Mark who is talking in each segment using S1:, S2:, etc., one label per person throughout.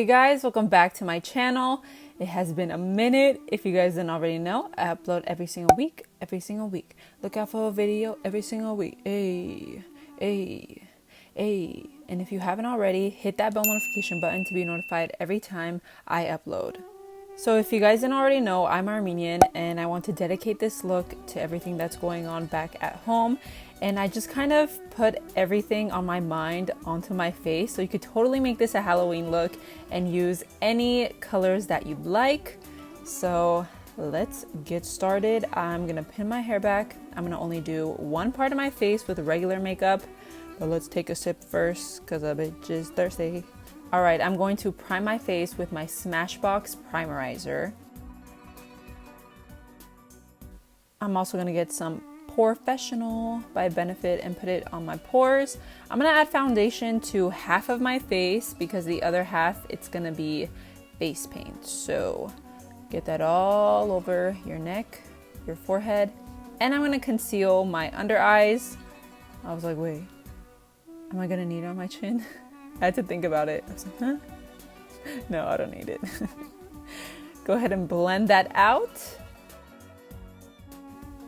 S1: guys, welcome back to my channel. It has been a minute. If you guys didn't already know, I upload every single week. Look out for a video every single week. Hey. And if you haven't already, hit that bell notification button to be notified every time I upload. So if you guys didn't already know, I'm Armenian and I want to dedicate this look to everything that's going on back at home. And I just kind of put everything on my mind onto my face. So you could totally make this a Halloween look and use any colors that you'd like. So let's get started. I'm gonna pin my hair back. I'm gonna only do one part of my face with regular makeup. But let's take a sip first because a bitch is thirsty. All right, I'm going to prime my face with my Smashbox primerizer. I'm also gonna get some Professional by Benefit and put it on my pores. I'm gonna add foundation to half of my face because the other half, it's gonna be face paint. So get that all over your neck, your forehead. And I'm gonna conceal my under eyes. I was like, wait, am I gonna need it on my chin? I had to think about it. I was like, huh? No, I don't need it. Go ahead and blend that out.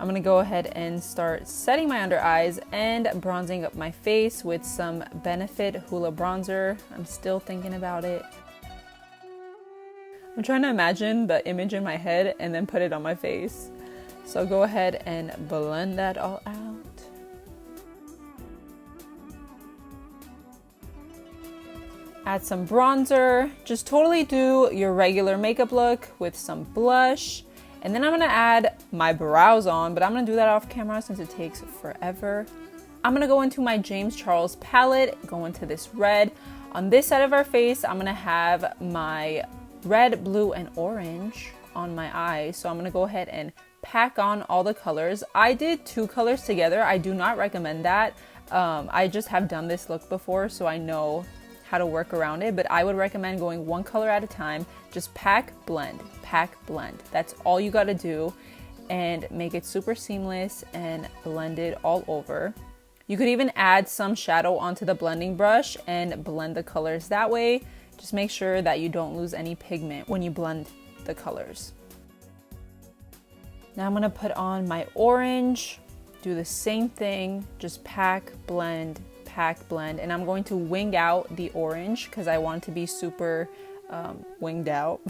S1: I'm gonna go ahead and start setting my under eyes and bronzing up my face with some Benefit Hoola bronzer. I'm still thinking about it. I'm trying to imagine the image in my head and then put it on my face. So go ahead and blend that all out. Add some bronzer. Just totally do your regular makeup look with some blush. And then I'm gonna add my brows on, but I'm gonna do that off camera since it takes forever. I'm gonna go into my James Charles palette, go into this red. On this side of our face, I'm gonna have my red, blue, and orange on my eyes. So I'm gonna go ahead and pack on all the colors. I did 2 colors together. I do not recommend that. I just have done this look before, so I know how to work around it, but I would recommend going 1 color at a time. Just pack, blend. That's all you gotta do and make it super seamless and blend it all over. You could even add some shadow onto the blending brush and blend the colors that way. Just make sure that you don't lose any pigment when you blend the colors. Now I'm gonna put on my orange, do the same thing, just pack, blend, and I'm going to wing out the orange because I want it to be super winged out.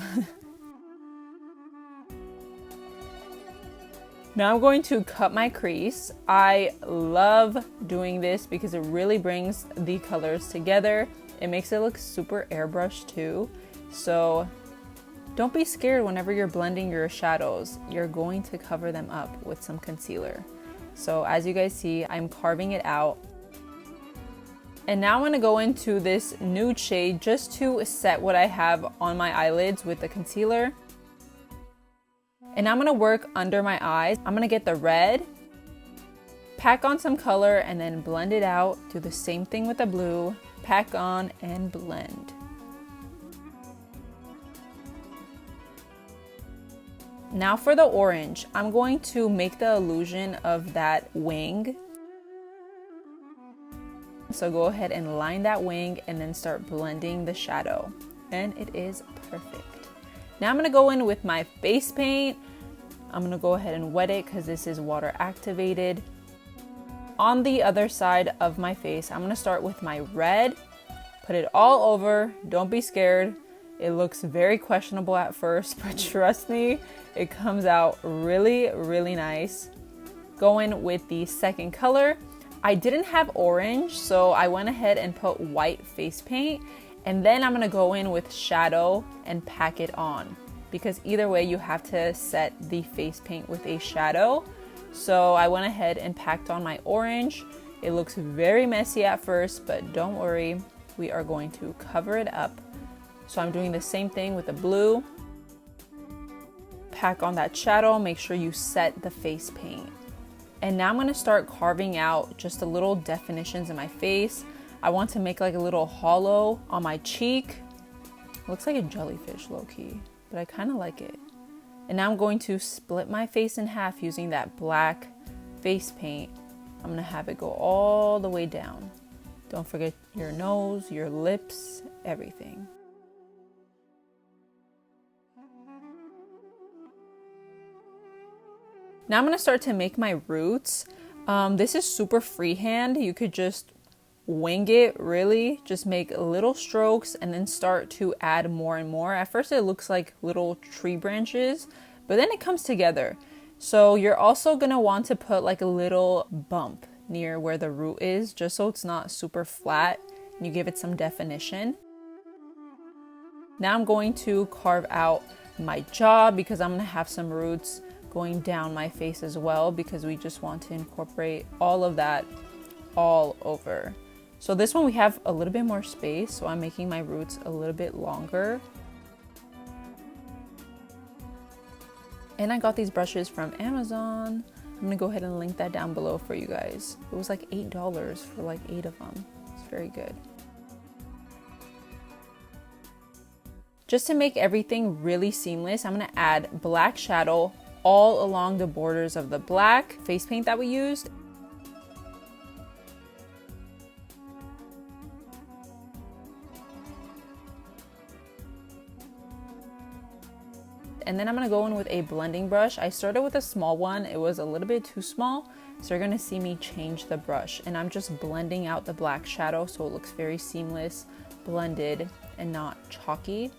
S1: Now I'm going to cut my crease. I love doing this because it really brings the colors together. It makes it look super airbrushed too. So don't be scared whenever you're blending your shadows. You're going to cover them up with some concealer. So as you guys see, I'm carving it out. And now I'm gonna go into this nude shade just to set what I have on my eyelids with the concealer. And I'm gonna work under my eyes. I'm gonna get the red, pack on some color, and then blend it out. Do the same thing with the blue, pack on and blend. Now for the orange, I'm going to make the illusion of that wing. So go ahead and line that wing and then start blending the shadow. And it is perfect. Now I'm gonna go in with my face paint. I'm gonna go ahead and wet it because this is water activated. On the other side of my face, I'm gonna start with my red. Put it all over, don't be scared. It looks very questionable at first, but trust me, it comes out really, really nice. Go in with the second color. I didn't have orange, so I went ahead and put white face paint, and then I'm gonna go in with shadow and pack it on because either way you have to set the face paint with a shadow. So I went ahead and packed on my orange. It looks very messy at first, but don't worry, we are going to cover it up. So I'm doing the same thing with the blue. Pack on that shadow, make sure you set the face paint. And now I'm gonna start carving out just a little definitions in my face. I want to make like a little hollow on my cheek. Looks like a jellyfish low-key, but I kind of like it. And now I'm going to split my face in half using that black face paint. I'm gonna have it go all the way down. Don't forget your nose, your lips, everything. Now I'm going to start to make my roots. This is super freehand. You could just wing it, really. Just make little strokes and then start to add more and more. At first it looks like little tree branches, but then it comes together. So you're also going to want to put like a little bump near where the root is, just so it's not super flat and you give it some definition. Now I'm going to carve out my jaw because I'm going to have some roots going down my face as well, because we just want to incorporate all of that all over. So this one we have a little bit more space, so I'm making my roots a little bit longer. And I got these brushes from Amazon. I'm gonna go ahead and link that down below for you guys. It was like $8 for like 8 of them. It's very good. Just to make everything really seamless, I'm gonna add black shadow all along the borders of the black face paint that we used. And then I'm gonna go in with a blending brush. I started with a small one. It was a little bit too small, so you're gonna see me change the brush. And I'm just blending out the black shadow so it looks very seamless, blended, and not chalky.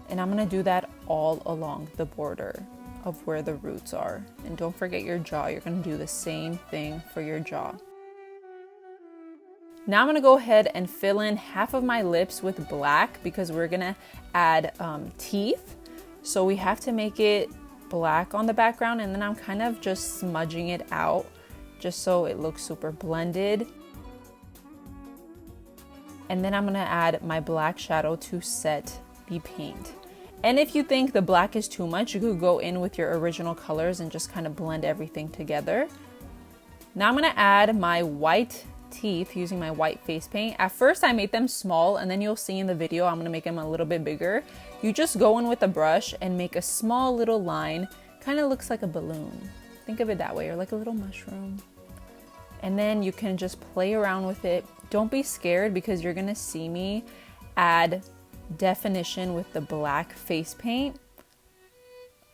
S1: And I'm gonna do that all along the border of where the roots are. And don't forget your jaw. You're gonna do the same thing for your jaw. Now I'm gonna go ahead and fill in half of my lips with black because we're gonna add teeth. So we have to make it black on the background, and then I'm kind of just smudging it out just so it looks super blended. And then I'm gonna add my black shadow to set the paint. And if you think the black is too much, you could go in with your original colors and just kind of blend everything together. Now I'm gonna add my white teeth using my white face paint. At first I made them small, and then you'll see in the video I'm gonna make them a little bit bigger. You just go in with a brush and make a small little line. Kind of looks like a balloon. Think of it that way, or like a little mushroom. And then you can just play around with it. Don't be scared because you're gonna see me add definition with the black face paint.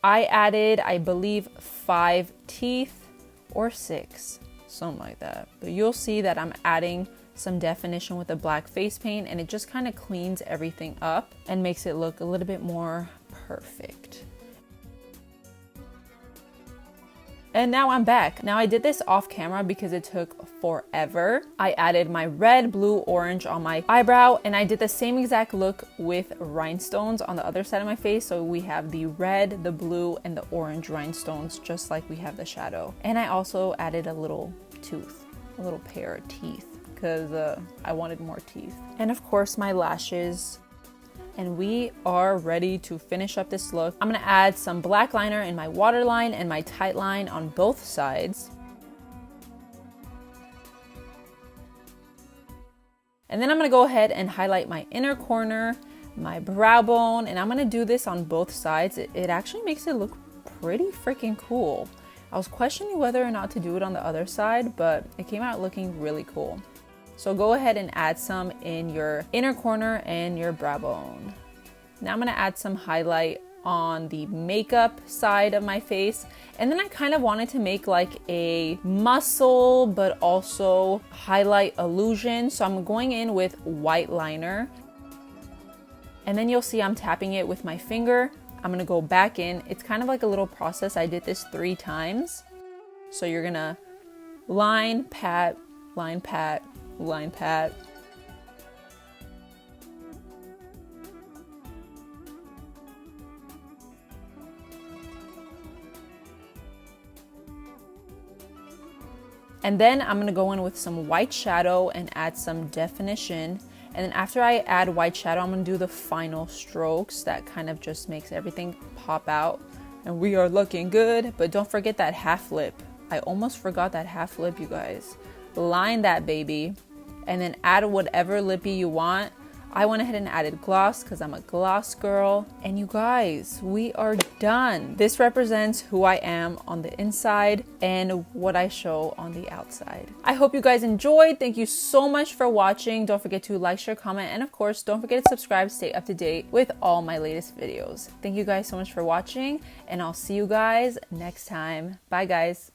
S1: I added, I believe, 5 teeth or 6, something like that. But you'll see that I'm adding some definition with the black face paint, and it just kind of cleans everything up and makes it look a little bit more perfect. And now I'm back. Now I did this off camera because it took forever. I added my red, blue, orange on my eyebrow, and I did the same exact look with rhinestones on the other side of my face. So we have the red, the blue, and the orange rhinestones, just like we have the shadow. And I also added a little tooth, a little pair of teeth, because I wanted more teeth. And of course my lashes. And we are ready to finish up this look. I'm gonna add some black liner in my waterline and my tight line on both sides. And then I'm gonna go ahead and highlight my inner corner, my brow bone, and I'm gonna do this on both sides. It actually makes it look pretty freaking cool. I was questioning whether or not to do it on the other side, but it came out looking really cool. So go ahead and add some in your inner corner and your brow bone. Now I'm gonna add some highlight on the makeup side of my face. And then I kind of wanted to make like a muscle, but also highlight illusion. So I'm going in with white liner. And then you'll see I'm tapping it with my finger. I'm gonna go back in. It's kind of like a little process. I did this 3 times. So you're gonna line, pat, line, pat, line, pat. And then I'm gonna go in with some white shadow and add some definition. And then after I add white shadow, I'm gonna do the final strokes that kind of just makes everything pop out. And we are looking good, but don't forget that half lip. I almost forgot that half lip, you guys. Line that baby, and then add whatever lippy you want. I went ahead and added gloss because I'm a gloss girl. And you guys, we are done. This represents who I am on the inside and what I show on the outside. I hope you guys enjoyed. Thank you so much for watching. Don't forget to like, share, comment, and of course, don't forget to subscribe to stay up to date with all my latest videos. Thank you guys so much for watching, and I'll see you guys next time. Bye guys.